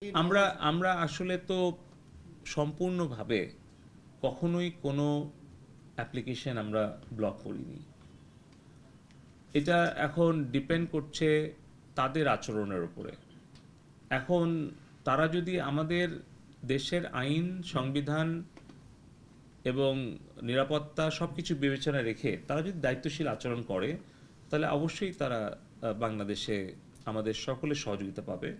আমরা আমরা আসলে তো সম্পূর্ণভাবে কখনোই কোনো অ্যাপ্লিকেশন আমরা ব্লক করিনি। এটা এখন ডিপেন্ড করছে তাদের আচরণের উপরে। এখন তারা যদি আমাদের দেশের আইন, সংবিধান এবং নিরাপত্তা সব কিছু বিবেচনায় রেখে তারা যদি দায়িত্বশীল আচরণ করে, তাহলে অবশ্যই তারা বাংলাদেশে আমাদের সকলের সহযোগিতা পাবে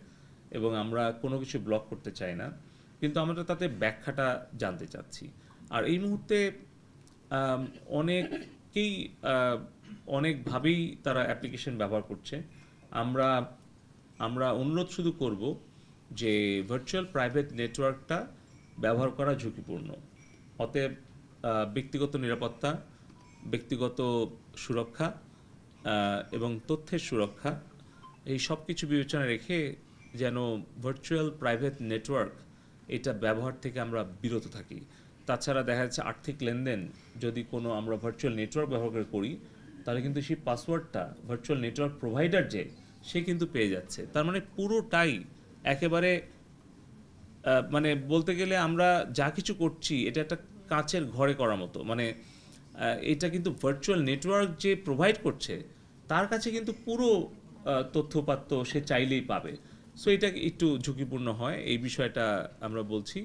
এবং আমরা কোনো কিছু ব্লক করতে চাই না। কিন্তু আমরা তাতে ব্যাখ্যাটা জানতে চাচ্ছি। আর এই মুহূর্তে আম, অনেকেই অনেকভাবেই তারা অ্যাপ্লিকেশন ব্যবহার করছে। আমরা আমরা অনুরোধ শুধু করব যে ভার্চুয়াল প্রাইভেট নেটওয়ার্কটা ব্যবহার করা ঝুঁকিপূর্ণ। অতএব ব্যক্তিগত নিরাপত্তা, ব্যক্তিগত সুরক্ষা এবং তথ্যের সুরক্ষা, এই সব কিছু বিবেচনা রেখে যেন ভার্চুয়াল প্রাইভেট নেটওয়ার্ক এটা ব্যবহার থেকে আমরা বিরত থাকি। তাছাড়া দেখা যাচ্ছে আর্থিক লেনদেন যদি কোনো আমরা ভার্চুয়াল নেটওয়ার্ক ব্যবহার করে করি, তাহলে কিন্তু সেই পাসওয়ার্ডটা ভার্চুয়াল নেটওয়ার্ক প্রোভাইডার যে সে কিন্তু পেয়ে যাচ্ছে। তার মানে পুরোটাই একেবারে মানে বলতে গেলে আমরা যা কিছু করছি এটা একটা কাচের ঘরে করার মতো। মানে এটা কিন্তু ভার্চুয়াল নেটওয়ার্ক যে প্রোভাইড করছে তার কাছে কিন্তু পুরো তথ্যপাত্র সে চাইলেই পাবে। সো এটা একটু ঝুঁকিপূর্ণ হয়, এই বিষয়টা আমরা বলছি।